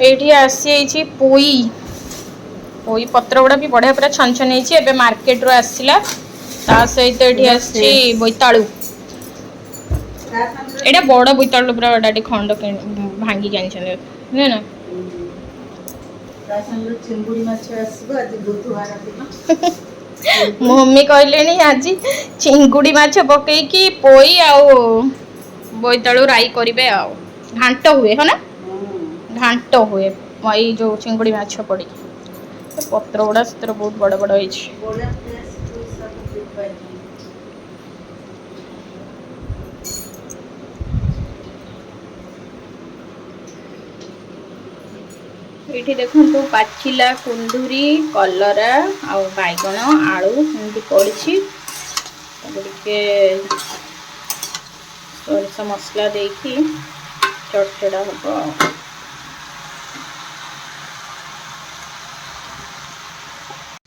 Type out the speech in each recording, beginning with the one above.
एठी आसी पोई पोई पत्र गुड़ा भी बढ़िया पूरा छन छन होती मार्केट रू आसला सहित ये बोईतालु एटा बड़ बोईतालु पूरा डाटी खंड भांगी जानी नुहे ना मम्मी कहले आज चिंगुड़ी माछ पकईकी पोई आउ बोईतालु राई करेंगे आ घांट हुए है ना घांट हुए ये जो चिंगुड़ी माछ पड़ी पत्र गुड़ा से बहुत बड़ बड़ ये देखो पाचिला कुंदूरी कलरा आ बैगण आलू एमती पड़ी सोरिष मसला देकी चटचड़ा हम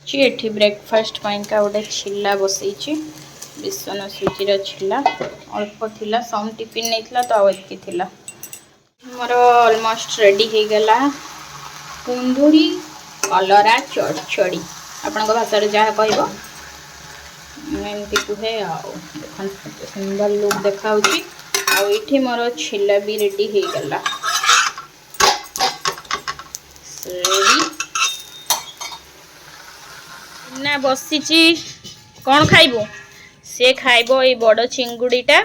ये ब्रेकफास्ट पाइंका गोटे छिला बसई बेसन सुजीर छिला अल्प थिला सम टिफिन नहीं तो आगे थिला मोर ऑलमोस्ट रेडी हो गला कुंदूरी कलरा चड़चड़ी आपण भाषा जहाँ कह एमती कहे सुंदर लुक देखा आठी मोर छिला भी रेडी हो गला ना बसी कौन खाइबो से खाइबो ये बड़ चिंगुड़ीटा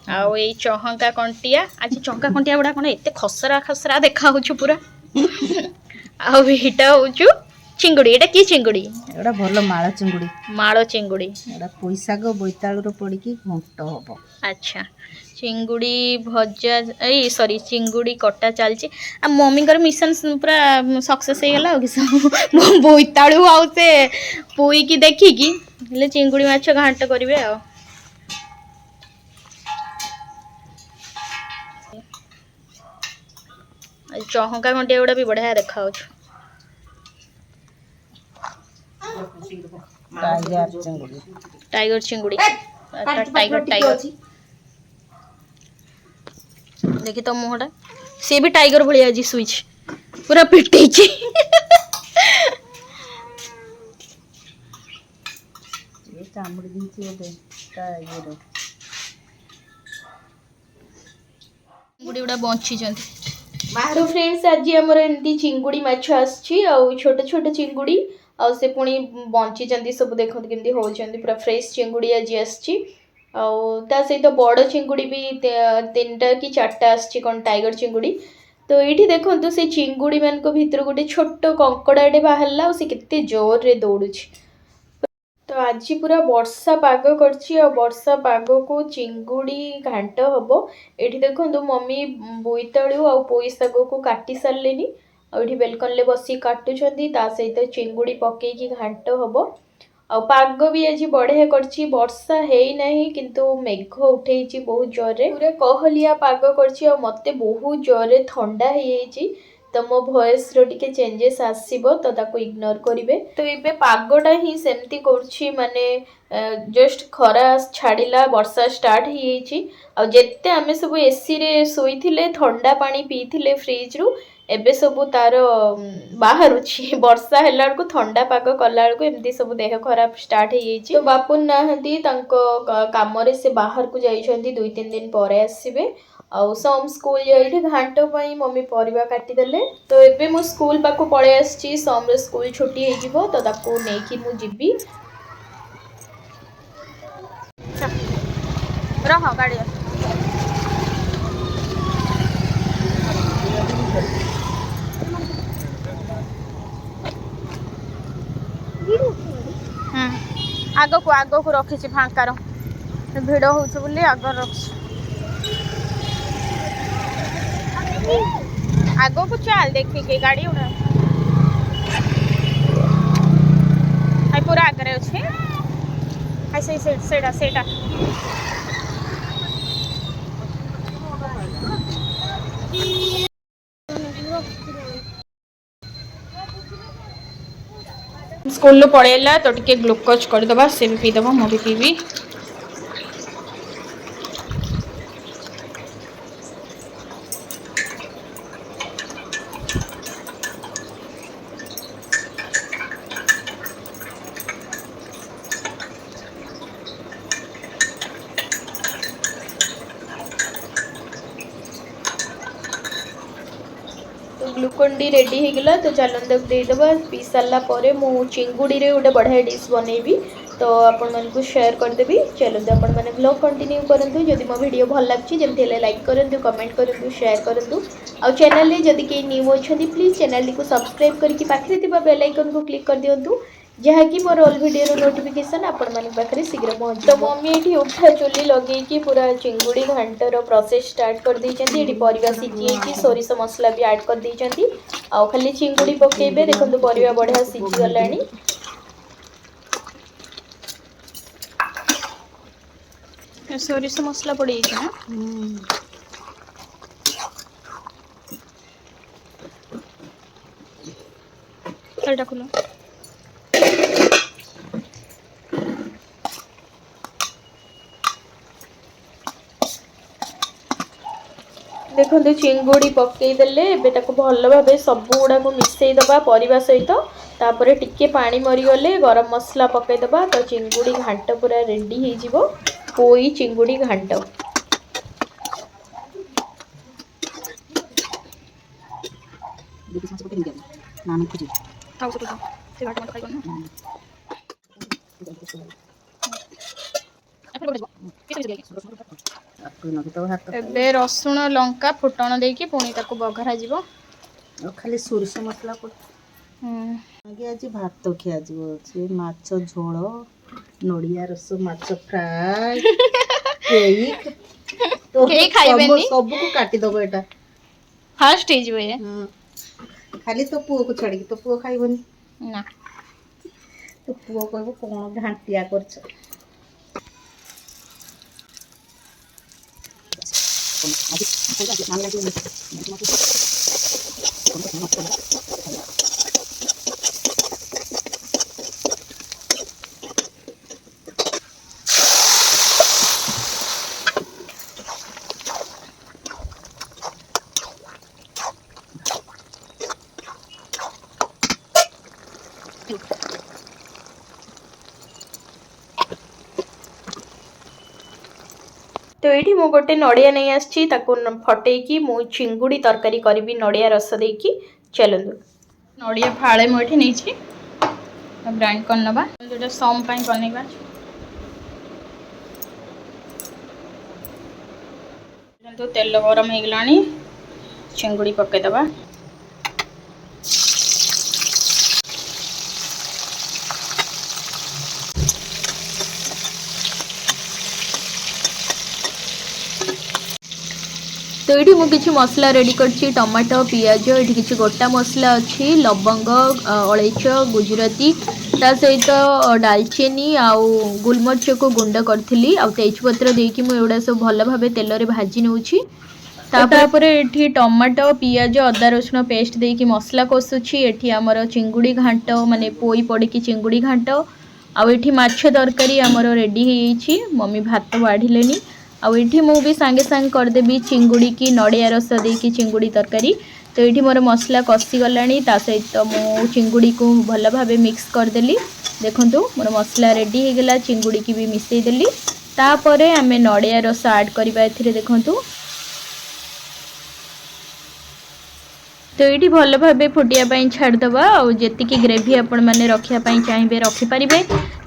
आउ ये चहंका कंटिया आज चंका कंटिया गुड़ा कौन एत खसरा खसरा देखा पूरा आईटा हूँ चिंगुड़ी एटा की चिंगुड़ी एटा भल माଳ चिंगुड़ी एटा पोई शाग बोईतालु पड़ी घंट हम अच्छा चिंगुड़ी भजा ए सॉरी चिंगुड़ी कटा चलची आ मम्मी मिशन पूरा सक्सेस हो गला कि बोईतालु आउ से पोई की देखिकी हेले चिंगुड़ी माछ घांट करेंगे आ चहंका घंटिया गुड़ा भी बढ़िया देखा टाइगर चिंगुड़ी टाइगर टाइगर देखी तो मुहटा सी भी टाइगर भाई आज सुईच पूरा पिटे चिंगुड़ी गुड़ा बची तो फ्रेंड्स आज आमर एमती चिंगुड़ी माछ आछी छोट छोट चिंगुड़ी आ से पुणी बंची सब देखते केमती होती पूरा फ्रेश चिंगुड़ी आज आसी सहित बड़ चिंगुड़ी भी 3टा कि 4टा आसी कौन टाइगर चिंगुड़ी तो ये देखो से चिंगुड़ी मान भर गोटे छोट कंकड़ाटे बाहर से केते जोर रे दौड़ू तो आज पूरा वर्षा पाग कर वर्षा पाग को चिंगुड़ी घांट हम ये देखो मम्मी बोईतालु आ पोई शाग को काटी सारे ये बेलकन ले बसी काटुंट सहित चिंगुड़ी पकईकी घांट हम आ पाग भी आज बढ़िया करछि वर्षा है नहीं किंतु मेघ उठे बहुत जोरे पूरा कहलिया पाग कर मते बहुत जोरे ठंडा है तो मो वॉइस रो टिके चेंजेस आसीबो तो ताको इग्नोर करिवे तो एबे पागोटा ही सेमती करछि माने जस्ट खरा छाड़िला वर्षा स्टार्ट ही येछि आ जेते आमे सब एसी रे सोईथिले ठंडा पानी पीथिले फ्रिज रु एबे सब तार बाहर अछि वर्षा हेला को ठंडा पाग कला को एमती सब देह खराब स्टार्ट ही येछि तो बापुन नाहंती तांको काम रे से बाहर को जाइछंती 2-3 दिन परे आसीबे आउ सम स्कूल जाइए घाट पाई मम्मी परिवा काटी देले तो एबे मो स्कूल पाको पळे आछि सम रे स्कूल छुट्टी हे जिवो तो ताको नेकी मु जिबी रह गाड़ी आग को रखी फांकार भिड़ हो आग रखी आग को चल देखिए गाड़ी उड़ा पूरा आगे अच्छे सेटा स्कूल पड़ेगा तो टिके ग्लूकोज करदे से भी पीदेव मु भी पीबी तो ग्लूकोन डी रेडी हो गला तो चलन देदेबा पी सारा पर मु चिंगुड़ी रे गोटे बढ़िया डिश बनैबी तो आपण मानकु शेयर करदेबी चलते आपण मैंने ब्लॉग कंटिन्यू करंतु जदि मो वीडियो भल लागछि जेमति हेले लाइक करंतु कमेंट करंतु शेयर करंतु आ चैनल रे जदि के न्यू अछंती प्लीज चैनल को सब्सक्राइब करके पाखरे थिबा बेल आइकन को क्लिक कर दियंतु जहाँकि मोर ऑल वीडियो नोटिफिकेशन आपण माने पाखरे शीघ्र पहुंच तो मम्मी एठी उठा चुली लगे कि पूरा चिंगुड़ी घांटर प्रोसेस स्टार्ट कर दैछंती एठी परिवा सिझी कि सोरिष मसला भी ऐड कर दैछंती आ खाली चिंगुड़ी पकेबे देखंतु परिवा बढ़िया सिझी गलानी सोरिष मसला पड़ी ना चलटा खुलो देखो चिंगुड़ी पकईदेले भल भाव सब गुड़ा को मिसई दबा परिवा सहित तापर टिके पानी मरीगले गरम मसला पकईदबा तो चिंगुड़ी घांट पूरा रेडी हो पोई चिंगुड़ी घांट एबे रसुण लंका फुटण देकी पुणी ताको बघरा जीवो खाली सोरिष मसला आगे आज भात खिया जी माछ झोल नड़िया रस माछ फ्राए केक तो सब को काटी दबो एटा फास्ट हे जीवो खाली तो पुओ को छाड़ी तो पुओ खाइबनी ना तो पुओ कहबो कोन घांटिया करछ तो ये मु गोटे नड़िया नहीं आसी फटेकी मु चिंगुड़ी तरकारी करी नड़िया रस देकी चलतु नड़िया फाड़े मुझे नहीं ग्राइंड कर नवा जो सम बनवा तो तेल गरम हो गला चिंगुड़ी पकईदबा तो ये मुझे किसी मसला रेडी करछि टमाटो पियाज ये किसी गोटा मसला अच्छी लवंग अलैच गुजराती ता सहित डालचीनी आउ गोलमरीच को गुंड करी आ तेजपत्र देकी मुझे सब भल भाव तेल रे भाजी नौछि तापर ये टमाटो पियाज अदा रसुण पेस्ट देकी मसला कषुछि एठी हमर चिंगुड़ी घांट माने पोई पड़की चिंगुड़ी घांट आउ एठी माछ तरकारी हमर रेडी होइछि मम्मी भात बाढ़िलेनी आउ ये भी सांगे सांगे करदेवी चिंगुड़ी की नड़िया रस देकी चिंगुड़ी तरकारी तो ये मोर मसला कषि गला सहित मु चिंगुड़ी को भल भाव मिक्स करदेली देखु मोर मसला रेडी हो गला चिंगुड़ी की भी मिसईदेली तापर आम नड़िया रस ऐड करवा देखु तो ये भल भाव फुटिया छाड़दबा और जी ग्रेवी आपण मैंने रखापी चाहिए रखिपारे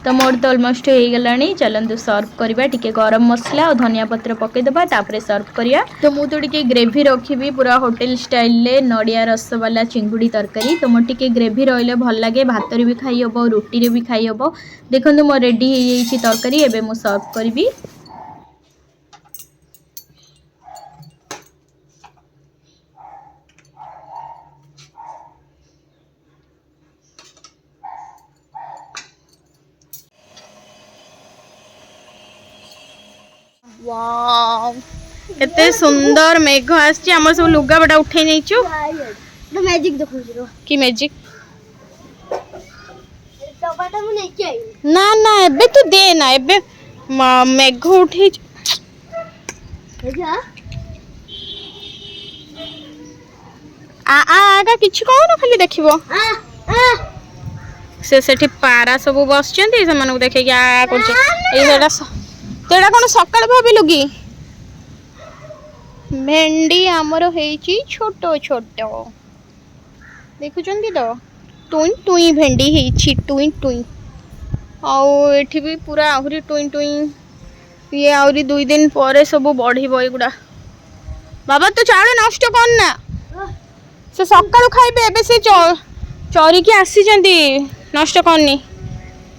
तो मोर तो ऑलमोस्ट हो गला चलतु सर्व करवा टिके गरम मसला और धनिया पत्र पकईदबा तापर सर्व करिया तो मु तो टिके ग्रेवी रखी पूरा होटेल स्टाइल रे नड़िया रस वाला चिंगुड़ी तरकारी तो मोर टिके ग्रेवी रहिले भल लगे भात रे भी खाई हबो रोटी रे भी खाई हबो देखंतु मोर रेडी हो जाइछि तरकारी एबे मु सर्व करबी वाओ केते सुंदर मेघ आछि हमर सब लुगा बडा उठै नै छु तो मैजिक देखो जरो की मैजिक टमाटर में नहीं के आई ना ना एबे तो दे ना एबे मेघ उठै जा आगा किछु कहू ना खाली देखिबो से सेठी पारा सब बसचंती से मानू देखे कि आ करछ ए सेडा तेरा कौन सकाल भाविलु कि भेंडी आमर होइछि छोटो छोटो ଦେଖୁଛନ୍ତି ତ ଟୁଇଁ ଟୁଇଁ ଭେଣ୍ଡି ହେଇଛି ଟୁଇଁ ଟୁଇଁ ଆଉ ଏଠି ବି ପୁରା ଆହୁରି ଟୁଇଁ ଟୁଇଁ ଇଏ ଆହୁରି 2 ଦିନ ପରେ ସବୁ ବଢିବ ଏଗୁଡ଼ା ବାବା ତୁ ଚାଉଳ ନଷ୍ଟ କର ନା ସେ ସକାଳୁ ଖାଇବେ ଏବେ ସେ ଚରିକି ଆସିଛନ୍ତି ନଷ୍ଟ କରନି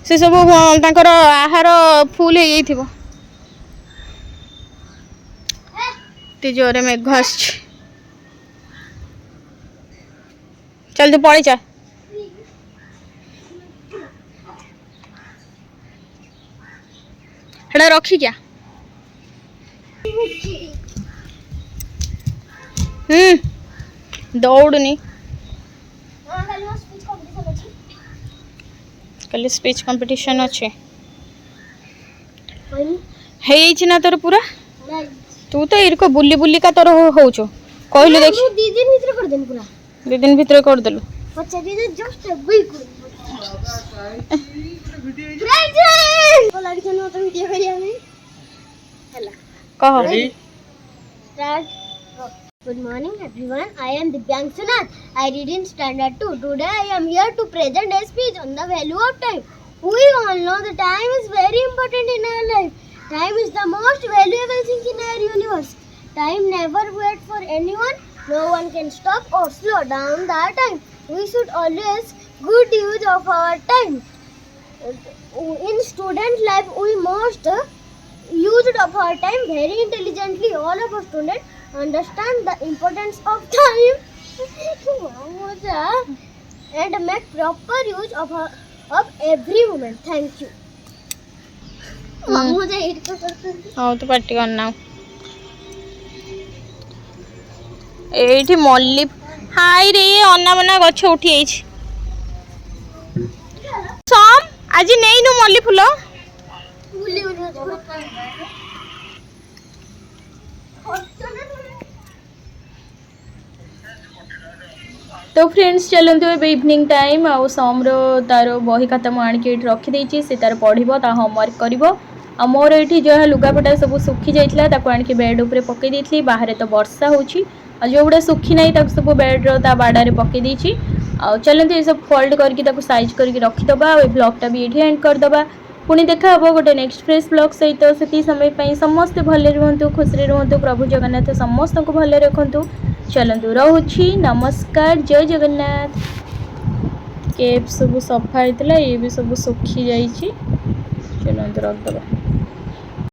ସେ ସବୁ ତାଙ୍କର ଆହାର ଫୁଲ ହେଇଯାଇଥିବ ଏତେ ଜୋରେ ମେଘ ଆସିଛି चल तू पड़े जा हेड़ा रखी क्या दौड़नी कल स्पीच कंपटीशन अच्छे है ना तोर पूरा तू तो इरको बुली बुली का तोर होचो कहलु देख 2 दिन भीतर कर देलु कह Good morning everyone. I am Divyang Sunath. I read in Standard 2. Today I am here to present a speech on the value of time. We all know that time is very important in our life. Time is the most valuable thing in our universe. Time never waits for anyone. No one can stop or slow down that time. We should always good use of our time. In student life, we must use of our time very intelligently. All of us students understand the importance of time and make proper use of every moment. Thank you. हाँ तो party करना एठी मल्ली हाय रे अन्ना मना गछ उठी आइछ सम आज नेई नु मल्ली फूल तो फ्रेंड्स चलते ए इवनिंग टाइम आउ समर तार बही खाता मुझे रखी देती से तार पढ़ो ता होमवर्क कर मोर ये जहाँ लुगापटा सब सुखी जाता आणिक बेड उपर पकई देती बाहर तो वर्षा हो जोगुड़ा सुखी ना सब बेड्र ता बाड़े पकई देती चलते ये सब फोल्ड करके साइज करके रखीदे ब्लॉगटा भी ये एंड करदे पुणी देखा हे गोटे नेक्स्ट फ्रेश ब्लॉग सहित से समय समस्ते भले रुहतु खुशी रुहतु प्रभु जगन्नाथ समस्त को भले रखु चलतु रोची नमस्कार जय जगन्नाथ केप सब सफा होता ये भी सब सुखी जाइए चलतु रखदे।